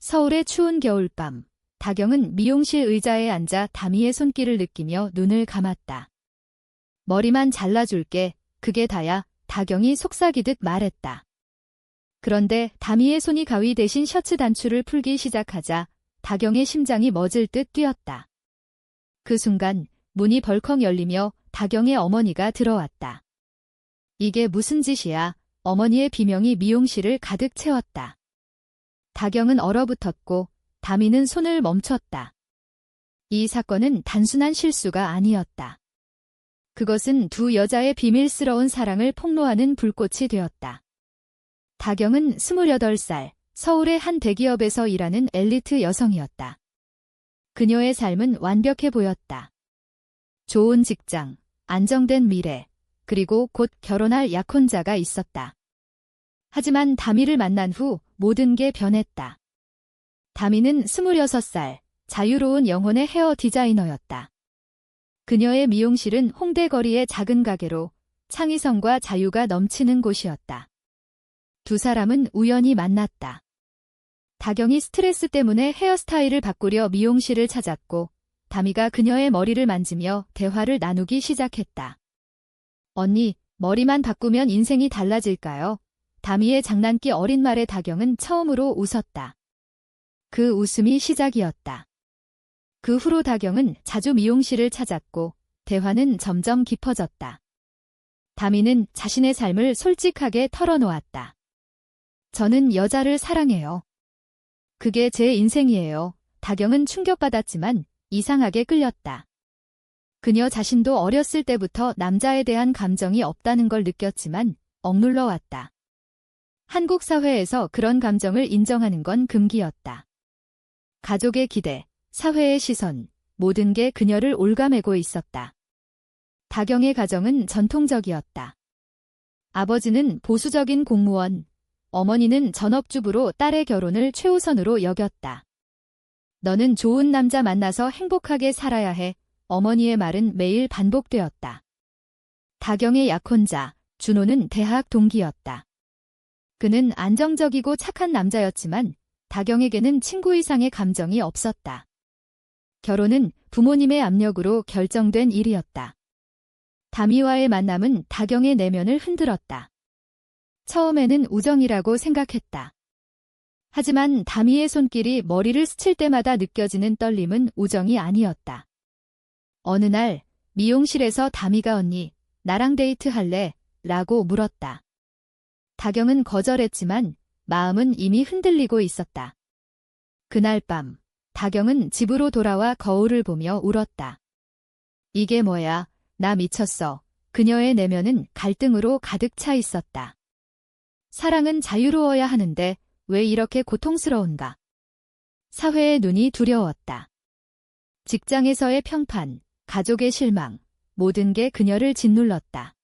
서울의 추운 겨울밤, 다경은 미용실 의자에 앉아 다미의 손길을 느끼며 눈을 감았다. 머리만 잘라줄게, 그게 다야, 다경이 속삭이듯 말했다. 그런데 다미의 손이 가위 대신 셔츠 단추를 풀기 시작하자 다경의 심장이 멎을 듯 뛰었다. 그 순간 문이 벌컥 열리며 다경의 어머니가 들어왔다. 이게 무슨 짓이야? 어머니의 비명이 미용실을 가득 채웠다. 다경은 얼어붙었고 다미는 손을 멈췄다. 이 사건은 단순한 실수가 아니었다. 그것은 두 여자의 비밀스러운 사랑을 폭로하는 불꽃이 되었다. 다경은 28살, 서울의 한 대기업에서 일하는 엘리트 여성이었다. 그녀의 삶은 완벽해 보였다. 좋은 직장, 안정된 미래, 그리고 곧 결혼할 약혼자가 있었다. 하지만 다미를 만난 후 모든 게 변했다. 다미는 26살, 자유로운 영혼의 헤어 디자이너였다. 그녀의 미용실은 홍대 거리의 작은 가게로 창의성과 자유가 넘치는 곳이었다. 두 사람은 우연히 만났다. 다경이 스트레스 때문에 헤어스타일을 바꾸려 미용실을 찾았고 다미가 그녀의 머리를 만지며 대화를 나누기 시작했다. 언니, 머리만 바꾸면 인생이 달라질까요? 다미의 장난기 어린 말에 다경은 처음으로 웃었다. 그 웃음이 시작이었다. 그 후로 다경은 자주 미용실을 찾았고 대화는 점점 깊어졌다. 다미는 자신의 삶을 솔직하게 털어놓았다. 저는 여자를 사랑해요. 그게 제 인생이에요. 다경은 충격받았지만 이상하게 끌렸다. 그녀 자신도 어렸을 때부터 남자에 대한 감정이 없다는 걸 느꼈지만 억눌러 왔다. 한국 사회에서 그런 감정을 인정하는 건 금기였다. 가족의 기대, 사회의 시선, 모든 게 그녀를 올가매고 있었다. 다경의 가정은 전통적이었다. 아버지는 보수적인 공무원, 어머니는 전업주부로 딸의 결혼을 최우선으로 여겼다. 너는 좋은 남자 만나서 행복하게 살아야 해. 어머니의 말은 매일 반복되었다. 다경의 약혼자, 준호는 대학 동기였다. 그는 안정적이고 착한 남자였지만 다경에게는 친구 이상의 감정이 없었다. 결혼은 부모님의 압력으로 결정된 일이었다. 다미와의 만남은 다경의 내면을 흔들었다. 처음에는 우정이라고 생각했다. 하지만 다미의 손길이 머리를 스칠 때마다 느껴지는 떨림은 우정이 아니었다. 어느 날 미용실에서 다미가 언니, 나랑 데이트할래? 라고 물었다. 다경은 거절했지만 마음은 이미 흔들리고 있었다. 그날 밤, 다경은 집으로 돌아와 거울을 보며 울었다. 이게 뭐야, 나 미쳤어. 그녀의 내면은 갈등으로 가득 차 있었다. 사랑은 자유로워야 하는데 왜 이렇게 고통스러운가? 사회의 눈이 두려웠다. 직장에서의 평판, 가족의 실망, 모든 게 그녀를 짓눌렀다.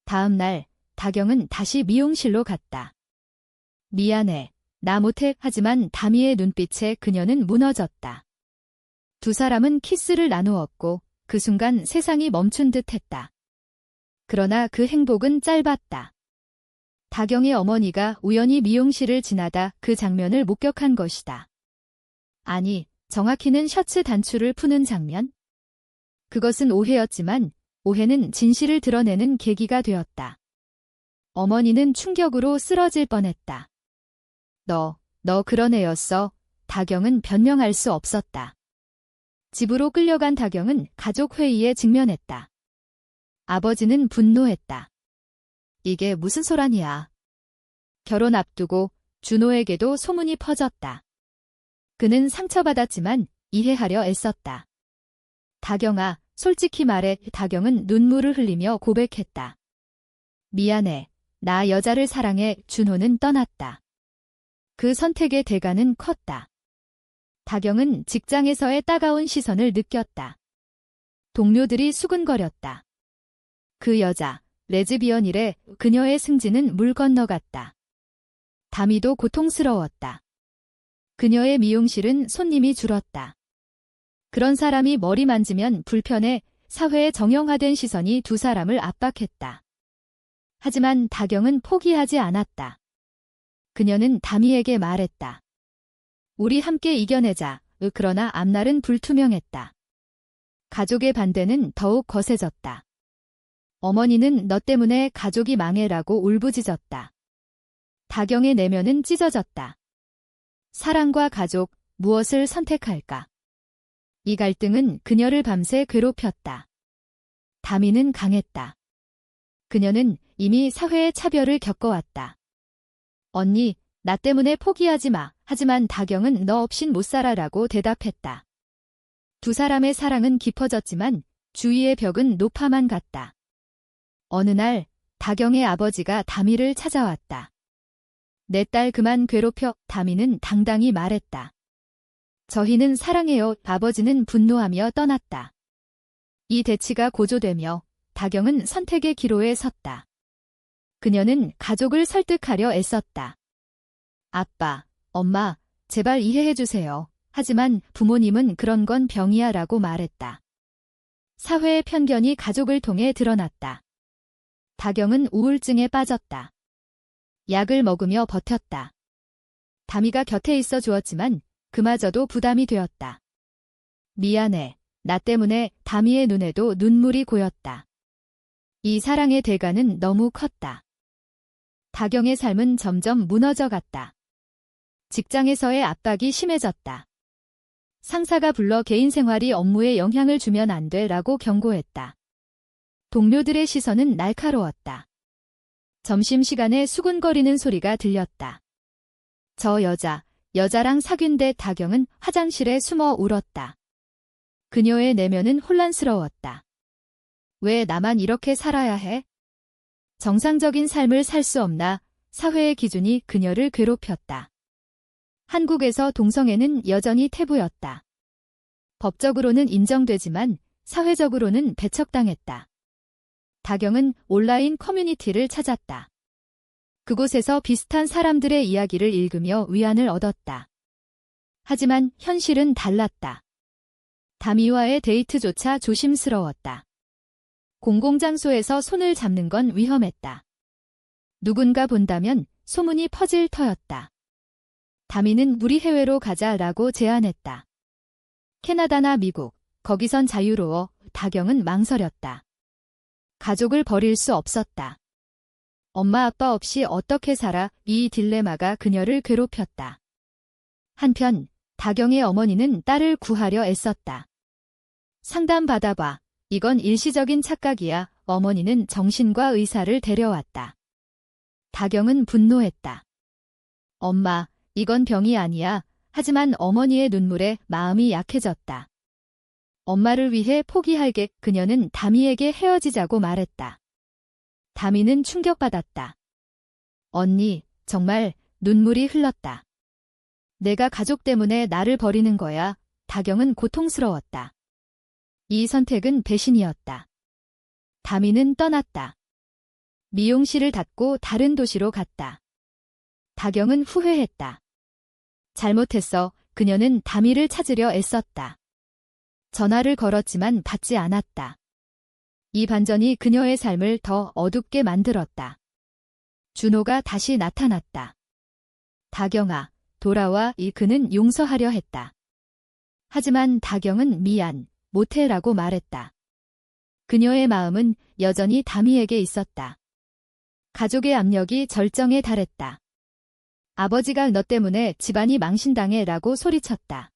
다음 날, 다경은 다시 미용실로 갔다. 미안해, 나 못해. 하지만 다미의 눈빛에 그녀는 무너졌다. 두 사람은 키스를 나누었고 그 순간 세상이 멈춘 듯 했다. 그러나 그 행복은 짧았다. 다경의 어머니가 우연히 미용실을 지나다 그 장면을 목격한 것이다. 아니, 정확히는 셔츠 단추를 푸는 장면? 그것은 오해였지만 오해는 진실을 드러내는 계기가 되었다. 어머니는 충격으로 쓰러질 뻔했다. 너 그런 애였어? 다경은 변명할 수 없었다. 집으로 끌려간 다경은 가족 회의에 직면했다. 아버지는 분노했다. 이게 무슨 소란이야. 결혼 앞두고 준호에게도 소문이 퍼졌다. 그는 상처받았지만 이해하려 애썼다. 다경아, 솔직히 말해. 다경은 눈물을 흘리며 고백했다. 미안해. 나 여자를 사랑해. 준호는 떠났다. 그 선택의 대가는 컸다. 다경은 직장에서의 따가운 시선을 느꼈다. 동료들이 수근거렸다. 그 여자, 레즈비언이래. 그녀의 승진은 물 건너갔다. 다미도 고통스러웠다. 그녀의 미용실은 손님이 줄었다. 그런 사람이 머리 만지면 불편해. 사회의 정형화된 시선이 두 사람을 압박했다. 하지만 다경은 포기하지 않았다. 그녀는 다미에게 말했다. 우리 함께 이겨내자. 그러나 앞날은 불투명했다. 가족의 반대는 더욱 거세졌다. 어머니는 너 때문에 가족이 망해라고 울부짖었다. 다경의 내면은 찢어졌다. 사랑과 가족, 무엇을 선택할까? 이 갈등은 그녀를 밤새 괴롭혔다. 다미는 강했다. 그녀는 이미 사회의 차별을 겪어왔다. 언니, 나 때문에 포기하지 마. 하지만 다경은 너 없인 못 살아라고 대답했다. 두 사람의 사랑은 깊어졌지만 주위의 벽은 높아만 갔다. 어느 날 다경의 아버지가 다미를 찾아왔다. 내 딸 그만 괴롭혀. 다미는 당당히 말했다. 저희는 사랑해요. 아버지는 분노하며 떠났다. 이 대치가 고조되며 다경은 선택의 기로에 섰다. 그녀는 가족을 설득하려 애썼다. 아빠, 엄마, 제발 이해해주세요. 하지만 부모님은 그런 건 병이야 라고 말했다. 사회의 편견이 가족을 통해 드러났다. 다경은 우울증에 빠졌다. 약을 먹으며 버텼다. 다미가 곁에 있어 주었지만 그마저도 부담이 되었다. 미안해. 나 때문에. 다미의 눈에도 눈물이 고였다. 이 사랑의 대가는 너무 컸다. 다경의 삶은 점점 무너져 갔다. 직장에서의 압박이 심해졌다. 상사가 불러 개인 생활이 업무에 영향을 주면 안 돼라고 경고했다. 동료들의 시선은 날카로웠다. 점심시간에 수군거리는 소리가 들렸다. 저 여자랑 사귄데. 다경은 화장실에 숨어 울었다. 그녀의 내면은 혼란스러웠다. 왜 나만 이렇게 살아야 해? 정상적인 삶을 살 수 없나? 사회의 기준이 그녀를 괴롭혔다. 한국에서 동성애는 여전히 태부였다. 법적으로는 인정되지만 사회적으로는 배척당했다. 다경은 온라인 커뮤니티를 찾았다. 그곳에서 비슷한 사람들의 이야기를 읽으며 위안을 얻었다. 하지만 현실은 달랐다. 다미와의 데이트조차 조심스러웠다. 공공장소에서 손을 잡는 건 위험했다. 누군가 본다면 소문이 퍼질 터였다. 다미는 우리 해외로 가자라고 제안했다. 캐나다나 미국, 거기선 자유로워. 다경은 망설였다. 가족을 버릴 수 없었다. 엄마 아빠 없이 어떻게 살아? 이 딜레마가 그녀를 괴롭혔다. 한편 다경의 어머니는 딸을 구하려 애썼다. 상담 받아봐. 이건 일시적인 착각이야. 어머니는 정신과 의사를 데려왔다. 다경은 분노했다. 엄마, 이건 병이 아니야. 하지만 어머니의 눈물에 마음이 약해졌다. 엄마를 위해 포기할게. 그녀는 다미에게 헤어지자고 말했다. 다미는 충격받았다. 언니, 정말. 눈물이 흘렀다. 내가 가족 때문에 나를 버리는 거야. 다경은 고통스러웠다. 이 선택은 배신이었다. 다미는 떠났다. 미용실을 닫고 다른 도시로 갔다. 다경은 후회했다. 잘못했어. 그녀는 다미를 찾으려 애썼다. 전화를 걸었지만 받지 않았다. 이 반전이 그녀의 삶을 더 어둡게 만들었다. 준호가 다시 나타났다. 다경아, 돌아와. 그는 용서하려 했다. 하지만 다경은 미안, 못해라고 말했다. 그녀의 마음은 여전히 다미에게 있었다. 가족의 압력이 절정에 달했다. 아버지가 너 때문에 집안이 망신당해라고 소리쳤다.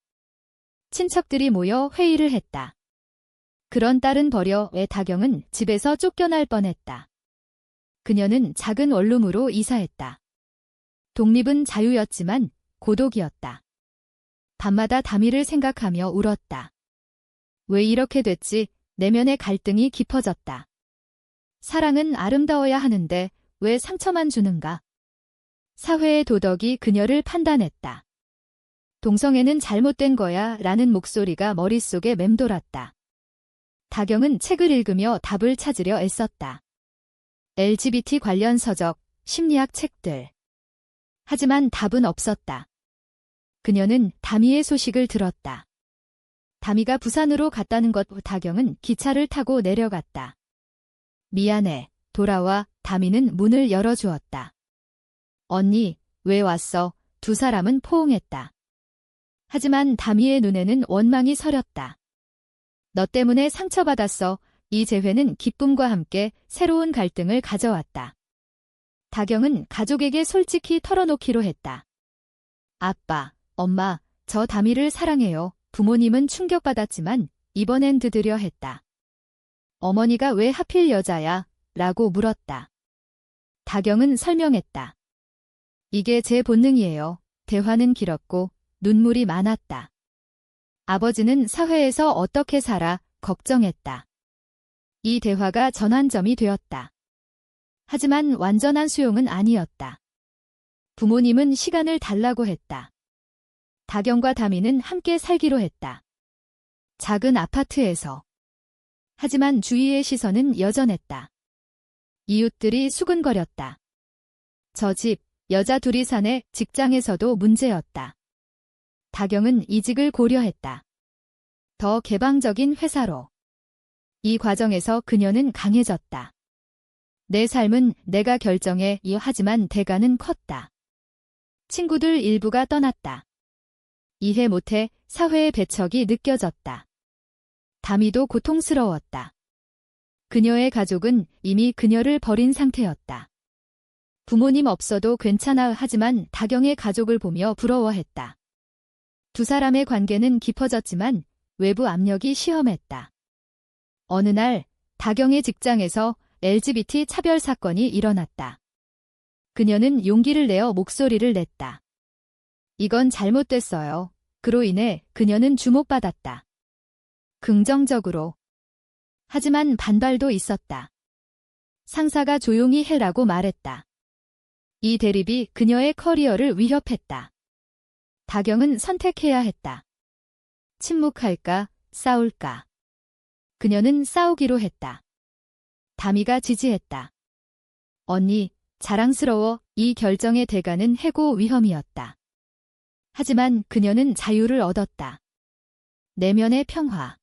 친척들이 모여 회의를 했다. 그런 딸은 버려. 왜? 다경은 집에서 쫓겨날 뻔했다. 그녀는 작은 원룸으로 이사했다. 독립은 자유였지만 고독이었다. 밤마다 다미를 생각하며 울었다. 왜 이렇게 됐지? 내면의 갈등이 깊어졌다. 사랑은 아름다워야 하는데 왜 상처만 주는가? 사회의 도덕이 그녀를 판단했다. 동성애는 잘못된 거야 라는 목소리가 머릿속에 맴돌았다. 다경은 책을 읽으며 답을 찾으려 애썼다. LGBT 관련 서적, 심리학 책들. 하지만 답은 없었다. 그녀는 다미의 소식을 들었다. 다미가 부산으로 갔다는 것. 다경은 기차를 타고 내려갔다. 미안해, 돌아와. 다미는 문을 열어주었다. 언니, 왜 왔어? 두 사람은 포옹했다. 하지만 다미의 눈에는 원망이 서렸다. 너 때문에 상처받았어. 이 재회는 기쁨과 함께 새로운 갈등을 가져왔다. 다경은 가족에게 솔직히 털어놓기로 했다. 아빠, 엄마, 저 다미를 사랑해요. 부모님은 충격받았지만 이번엔 드디어 했다. 어머니가 왜 하필 여자야? 라고 물었다. 다경은 설명했다. 이게 제 본능이에요. 대화는 길었고 눈물이 많았다. 아버지는 사회에서 어떻게 살아? 걱정했다. 이 대화가 전환점이 되었다. 하지만 완전한 수용은 아니었다. 부모님은 시간을 달라고 했다. 다경과 다미는 함께 살기로 했다. 작은 아파트에서. 하지만 주위의 시선은 여전했다. 이웃들이 수근거렸다. 저 집, 여자 둘이 사네. 직장에서도 문제였다. 다경은 이직을 고려했다. 더 개방적인 회사로. 이 과정에서 그녀는 강해졌다. 내 삶은 내가 결정해. 하지만 대가는 컸다. 친구들 일부가 떠났다. 이해 못해 사회의 배척이 느껴졌다. 다미도 고통스러웠다. 그녀의 가족은 이미 그녀를 버린 상태였다. 부모님 없어도 괜찮아. 하지만 다경의 가족을 보며 부러워했다. 두 사람의 관계는 깊어졌지만 외부 압력이 시험했다. 어느 날 다경의 직장에서 LGBT 차별 사건이 일어났다. 그녀는 용기를 내어 목소리를 냈다. 이건 잘못됐어요. 그로 인해 그녀는 주목받았다. 긍정적으로. 하지만 반발도 있었다. 상사가 조용히 해라고 말했다. 이 대립이 그녀의 커리어를 위협했다. 다경은 선택해야 했다. 침묵할까, 싸울까. 그녀는 싸우기로 했다. 다미가 지지했다. 언니, 자랑스러워. 이 결정의 대가는 해고 위험이었다. 하지만 그녀는 자유를 얻었다. 내면의 평화.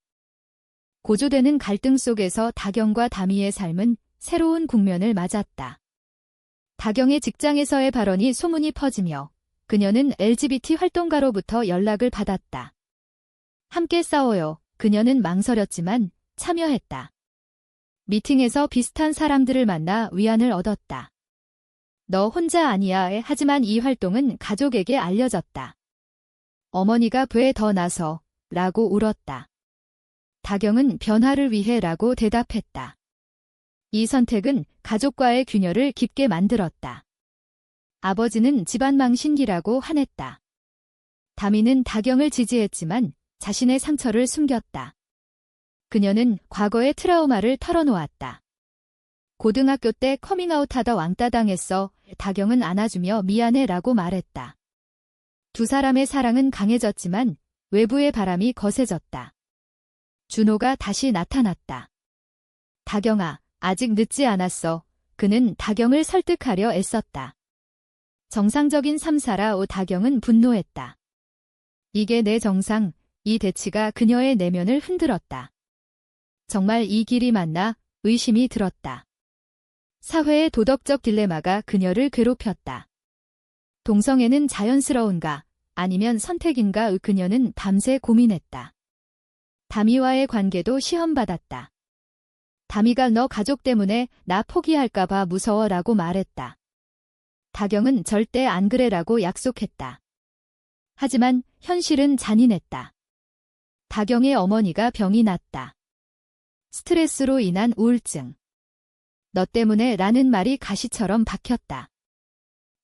고조되는 갈등 속에서 다경과 다미의 삶은 새로운 국면을 맞았다. 다경의 직장에서의 발언이 소문이 퍼지며 그녀는 LGBT 활동가로부터 연락을 받았다. 함께 싸워요. 그녀는 망설였지만 참여했다. 미팅에서 비슷한 사람들을 만나 위안을 얻었다. 너 혼자 아니야. 하지만 이 활동은 가족에게 알려졌다. 어머니가 왜 더 나서? 라고 울었다. 다경은 변화를 위해 라고 대답했다. 이 선택은 가족과의 균열을 깊게 만들었다. 아버지는 집안 망신기라고 화냈다. 다미는 다경을 지지했지만 자신의 상처를 숨겼다. 그녀는 과거의 트라우마를 털어놓았다. 고등학교 때 커밍아웃하다 왕따 당했어. 다경은 안아주며 미안해 라고 말했다. 두 사람의 사랑은 강해졌지만 외부의 바람이 거세졌다. 준호가 다시 나타났다. 다경아, 아직 늦지 않았어. 그는 다경을 설득하려 애썼다. 정상적인 삶 살아. 다경은 분노했다. 이게 내 정상. 이 대치가 그녀의 내면을 흔들었다. 정말 이 길이 맞나? 의심이 들었다. 사회의 도덕적 딜레마가 그녀를 괴롭혔다. 동성애는 자연스러운가? 아니면 선택인가? 그녀는 밤새 고민했다. 다미와의 관계도 시험받았다. 다미가 너 가족 때문에 나 포기할까봐 무서워라고 말했다. 다경은 절대 안 그래라고 약속했다. 하지만 현실은 잔인했다. 다경의 어머니가 병이 났다. 스트레스로 인한 우울증. 너 때문에 라는 말이 가시처럼 박혔다.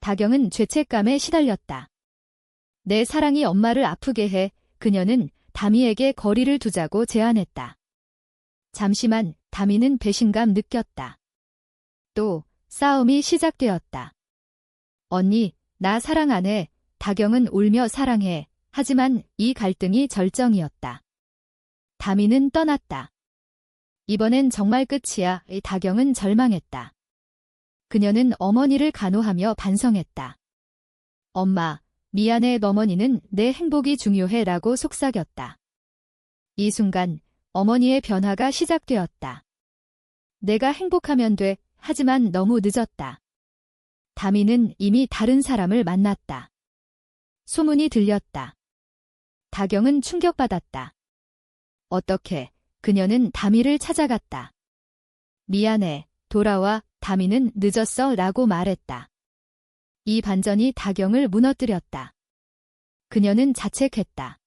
다경은 죄책감에 시달렸다. 내 사랑이 엄마를 아프게 해. 그녀는 다미에게 거리를 두자고 제안했다. 잠시만 다미는 배신감 느꼈다. 또 싸움이 시작되었다. 언니, 나 사랑 안 해. 다경은 울며 사랑해. 하지만 이 갈등이 절정이었다. 다미는 떠났다. 이번엔 정말 끝이야. 다경은 절망했다. 그녀는 어머니를 간호하며 반성했다. 엄마, 미안해. 어머니는 내 행복이 중요해 라고 속삭였다. 이 순간 어머니의 변화가 시작되었다. 내가 행복하면 돼. 하지만 너무 늦었다. 다미는 이미 다른 사람을 만났다. 소문이 들렸다. 다경은 충격받았다. 어떻게? 그녀는 다미를 찾아갔다. 미안해, 돌아와, 다미는 늦었어 라고 말했다. 이 반전이 다경을 무너뜨렸다. 그녀는 자책했다.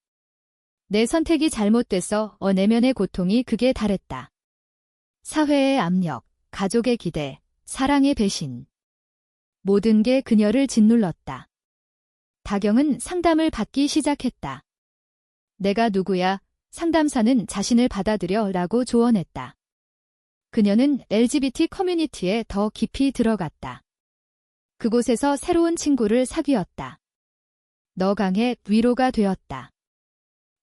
내 선택이 잘못됐어. 내면의 고통이 극에 달했다. 사회의 압력, 가족의 기대, 사랑의 배신. 모든 게 그녀를 짓눌렀다. 다경은 상담을 받기 시작했다. 내가 누구야? 상담사는 자신을 받아들여 라고 조언했다. 그녀는 LGBT 커뮤니티에 더 깊이 들어갔다. 그곳에서 새로운 친구를 사귀었다. 너 강해 위로가 되었다.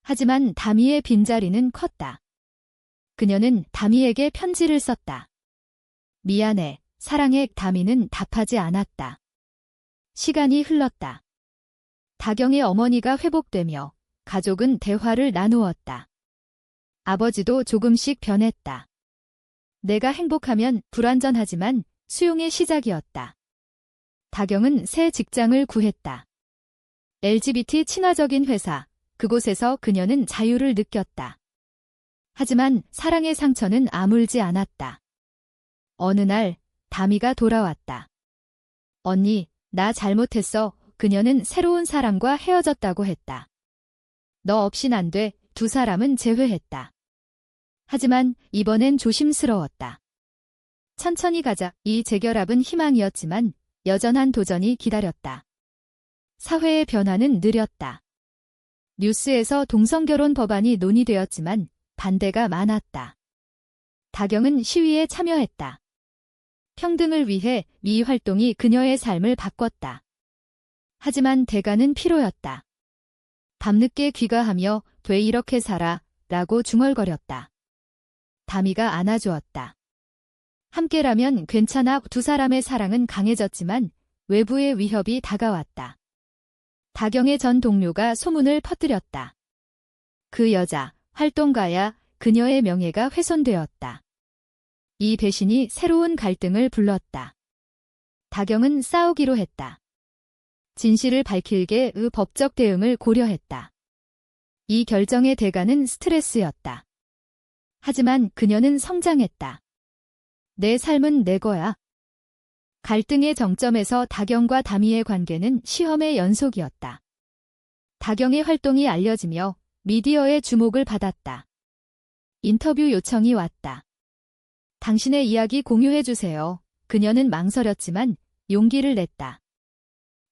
하지만 다미의 빈자리는 컸다. 그녀는 다미에게 편지를 썼다. 미안해, 사랑해. 다미는 답하지 않았다. 시간이 흘렀다. 다경의 어머니가 회복되며 가족은 대화를 나누었다. 아버지도 조금씩 변했다. 내가 행복하면 불완전하지만 수용의 시작이었다. 다경은 새 직장을 구했다. LGBT 친화적인 회사, 그곳에서 그녀는 자유를 느꼈다. 하지만 사랑의 상처는 아물지 않았다. 어느 날, 다미가 돌아왔다. 언니, 나 잘못했어. 그녀는 새로운 사람과 헤어졌다고 했다. 너 없인 안 돼. 두 사람은 재회했다. 하지만 이번엔 조심스러웠다. 천천히 가자. 이 재결합은 희망이었지만 여전한 도전이 기다렸다. 사회의 변화는 느렸다. 뉴스에서 동성결혼 법안이 논의되었지만 반대가 많았다. 다경은 시위에 참여했다. 평등을 위해 이 활동이 그녀의 삶을 바꿨다. 하지만 대가는 필요였다. 밤늦게 귀가하며 왜 이렇게 살아? 라고 중얼거렸다. 다미가 안아주었다. 함께라면 괜찮아. 두 사람의 사랑은 강해졌지만 외부의 위협이 다가왔다. 다경의 전 동료가 소문을 퍼뜨렸다. 그 여자, 활동가야. 그녀의 명예가 훼손되었다. 이 배신이 새로운 갈등을 불렀다. 다경은 싸우기로 했다. 진실을 밝힐게 법적 대응을 고려했다. 이 결정의 대가는 스트레스였다. 하지만 그녀는 성장했다. 내 삶은 내 거야. 갈등의 정점에서 다경과 다미의 관계는 시험의 연속이었다. 다경의 활동이 알려지며 미디어의 주목을 받았다. 인터뷰 요청이 왔다. 당신의 이야기 공유해주세요. 그녀는 망설였지만 용기를 냈다.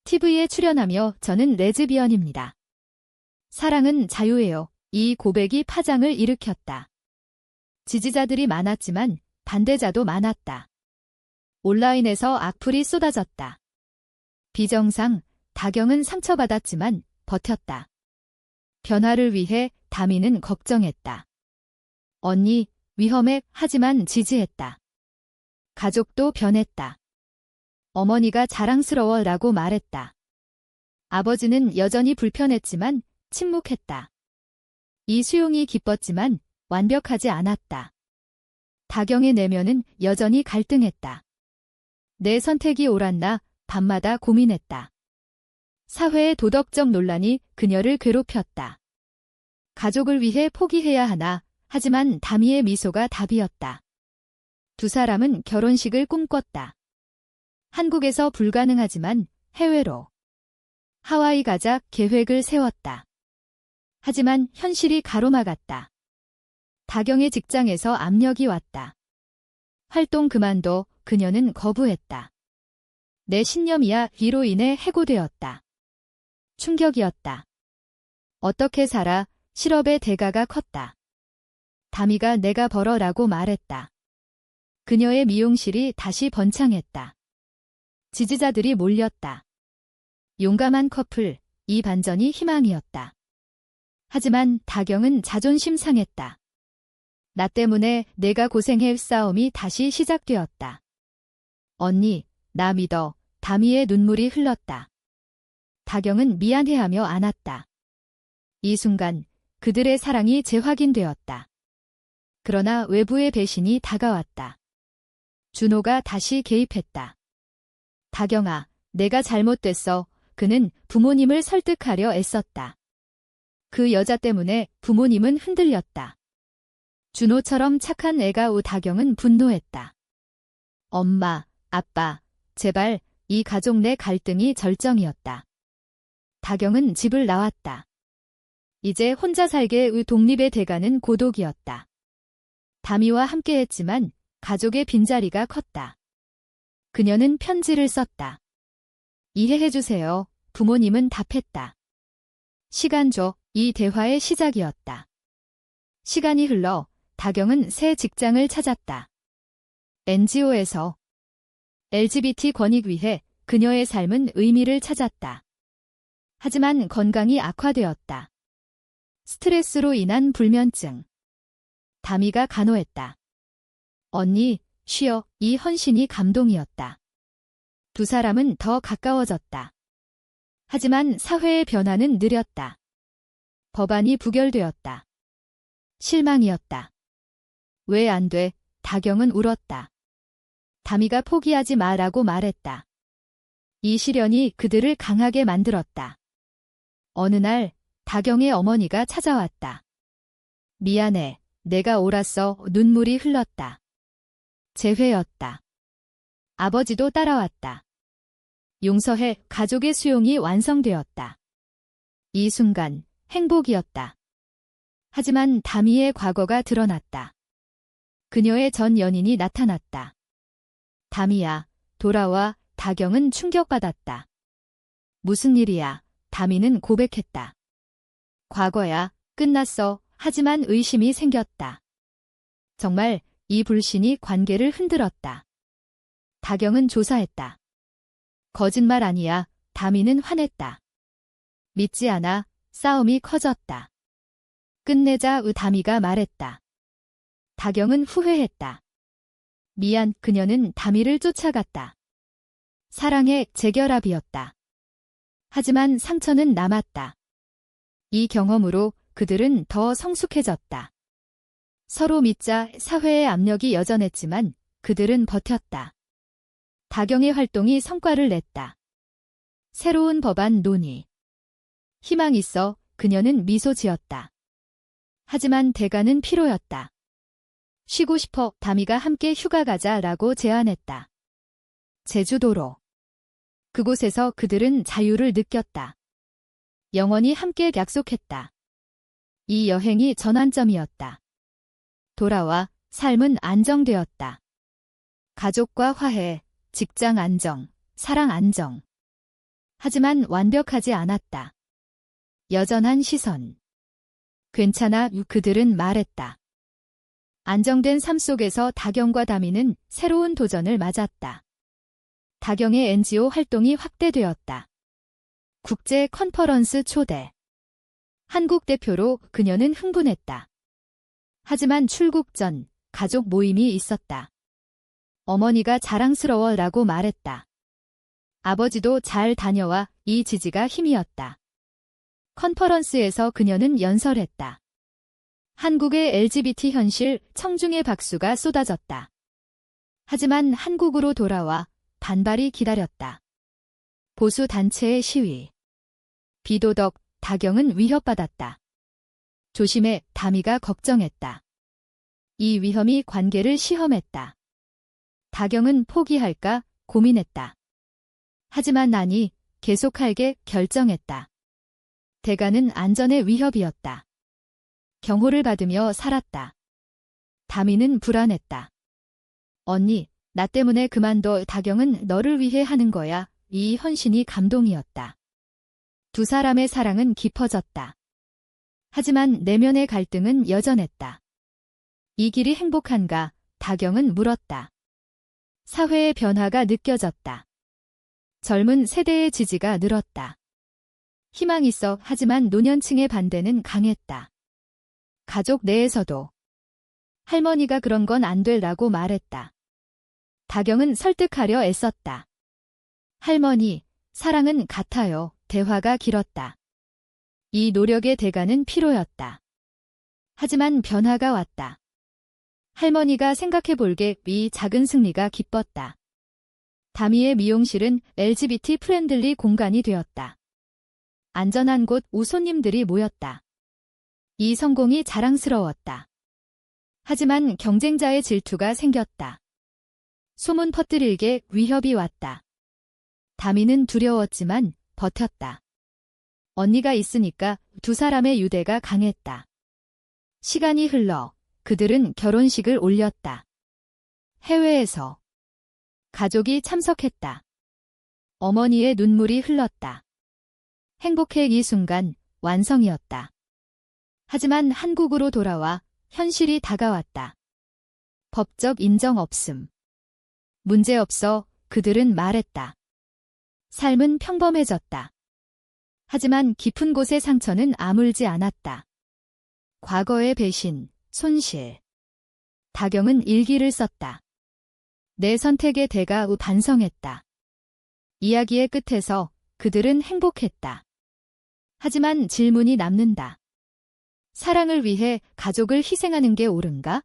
TV에 출연하며 저는 레즈비언입니다. 사랑은 자유예요. 이 고백이 파장을 일으켰다. 지지자들이 많았지만 반대자도 많았다. 온라인에서 악플이 쏟아졌다. 비정상, 다경은 상처받았지만 버텼다. 변화를 위해 다미는 걱정했다. 언니, 위험해. 하지만 지지했다. 가족도 변했다. 어머니가 자랑스러워 라고 말했다. 아버지는 여전히 불편했지만 침묵했다. 이 수용이 기뻤지만 완벽하지 않았다. 다경의 내면은 여전히 갈등했다. 내 선택이 옳았나? 밤마다 고민했다. 사회의 도덕적 논란이 그녀를 괴롭혔다. 가족을 위해 포기해야 하나? 하지만 다미의 미소가 답이었다. 두 사람은 결혼식을 꿈꿨다. 한국에서 불가능하지만 해외로. 하와이 가자 계획을 세웠다. 하지만 현실이 가로막았다. 다경의 직장에서 압력이 왔다. 활동 그만둬. 그녀는 거부했다. 내 신념이야. 이로 인해 해고되었다. 충격이었다. 어떻게 살아? 실업의 대가가 컸다. 다미가 내가 벌어라고 말했다. 그녀의 미용실이 다시 번창했다. 지지자들이 몰렸다. 용감한 커플, 이 반전이 희망이었다. 하지만 다경은 자존심 상했다. 나 때문에 내가 고생해. 싸움이 다시 시작되었다. 언니, 나 믿어. 다미의 눈물이 흘렀다. 다경은 미안해하며 안았다. 이 순간 그들의 사랑이 재확인되었다. 그러나 외부의 배신이 다가왔다. 준호가 다시 개입했다. 다경아, 내가 잘못됐어. 그는 부모님을 설득하려 애썼다. 그 여자 때문에 부모님은 흔들렸다. 준호처럼 착한 애가 다경은 분노했다. 엄마, 아빠, 제발, 이 가족 내 갈등이 절정이었다. 다경은 집을 나왔다. 이제 혼자 살게 독립의 대가는 고독이었다. 다미와 함께했지만 가족의 빈자리가 컸다. 그녀는 편지를 썼다. 이해해주세요. 부모님은 답했다. 시간 줘. 이 대화의 시작이었다. 시간이 흘러 다경은 새 직장을 찾았다. NGO에서 LGBT 권익 위해 그녀의 삶은 의미를 찾았다. 하지만 건강이 악화되었다. 스트레스로 인한 불면증. 다미가 간호했다. 언니, 쉬어. 이 헌신이 감동이었다. 두 사람은 더 가까워졌다. 하지만 사회의 변화는 느렸다. 법안이 부결되었다. 실망이었다. 왜 안 돼? 다경은 울었다. 다미가 포기하지 마라고 말했다. 이 시련이 그들을 강하게 만들었다. 어느 날 다경의 어머니가 찾아왔다. 미안해. 내가 옳았어. 눈물이 흘렀다. 재회였다. 아버지도 따라왔다. 용서해. 가족의 수용이 완성되었다. 이 순간 행복이었다. 하지만 다미의 과거가 드러났다. 그녀의 전 연인이 나타났다. 다미야, 돌아와. 다경은 충격받았다. 무슨 일이야? 다미는 고백했다. 과거야. 끝났어. 하지만 의심이 생겼다. 정말 이 불신이 관계를 흔들었다. 다경은 조사했다. 거짓말 아니야. 다미는 화냈다. 믿지 않아. 싸움이 커졌다. 끝내자. 다미가 말했다. 다경은 후회했다. 미안. 그녀는 다미를 쫓아갔다. 사랑의 재결합이었다. 하지만 상처는 남았다. 이 경험으로 그들은 더 성숙해졌다. 서로 믿자. 사회의 압력이 여전했지만 그들은 버텼다. 다경의 활동이 성과를 냈다. 새로운 법안 논의. 희망 있어. 그녀는 미소 지었다. 하지만 대가는 필요였다. 쉬고 싶어. 다미가 함께 휴가 가자라고 제안했다. 제주도로. 그곳에서 그들은 자유를 느꼈다. 영원히 함께 약속했다. 이 여행이 전환점이었다. 돌아와 삶은 안정되었다. 가족과 화해, 직장 안정, 사랑 안정. 하지만 완벽하지 않았다. 여전한 시선. 괜찮아. 그들은 말했다. 안정된 삶 속에서 다경과 다미는 새로운 도전을 맞았다. 다경의 NGO 활동이 확대되었다. 국제 컨퍼런스 초대. 한국 대표로 그녀는 흥분했다. 하지만 출국 전 가족 모임이 있었다. 어머니가 자랑스러워라고 말했다. 아버지도 잘 다녀와. 이 지지가 힘이었다. 컨퍼런스에서 그녀는 연설했다. 한국의 LGBT 현실 청중의 박수가 쏟아졌다. 하지만 한국으로 돌아와 반발이 기다렸다. 보수 단체의 시위. 비도덕. 다경은 위협받았다. 조심해. 다미가 걱정했다. 이 위험이 관계를 시험했다. 다경은 포기할까 고민했다. 하지만 아니, 계속할게 결정했다. 대가는 안전의 위협이었다. 경호를 받으며 살았다. 다미는 불안했다. 언니, 나 때문에 그만둬. 다경은 너를 위해 하는 거야. 이 헌신이 감동이었다. 두 사람의 사랑은 깊어졌다. 하지만 내면의 갈등은 여전했다. 이 길이 행복한가? 다경은 물었다. 사회의 변화가 느껴졌다. 젊은 세대의 지지가 늘었다. 희망 있어. 하지만 노년층의 반대는 강했다. 가족 내에서도. 할머니가 그런 건 안 되라고 말했다. 다경은 설득하려 애썼다. 할머니, 사랑은 같아요. 대화가 길었다. 이 노력의 대가는 필요였다. 하지만 변화가 왔다. 할머니가 생각해볼게. 이 작은 승리가 기뻤다. 다미의 미용실은 LGBT 프렌들리 공간이 되었다. 안전한 곳. 손님들이 모였다. 이 성공이 자랑스러웠다. 하지만 경쟁자의 질투가 생겼다. 소문 퍼뜨릴게 위협이 왔다. 다미는 두려웠지만 버텼다. 언니가 있으니까 두 사람의 유대가 강했다. 시간이 흘러 그들은 결혼식을 올렸다. 해외에서 가족이 참석했다. 어머니의 눈물이 흘렀다. 행복의 이 순간 완성이었다. 하지만 한국으로 돌아와 현실이 다가왔다. 법적 인정 없음. 문제 없어 그들은 말했다. 삶은 평범해졌다. 하지만 깊은 곳의 상처는 아물지 않았다. 과거의 배신, 손실. 다경은 일기를 썼다. 내 선택의 대가 우 반성했다. 이야기의 끝에서 그들은 행복했다. 하지만 질문이 남는다. 사랑을 위해 가족을 희생하는 게 옳은가?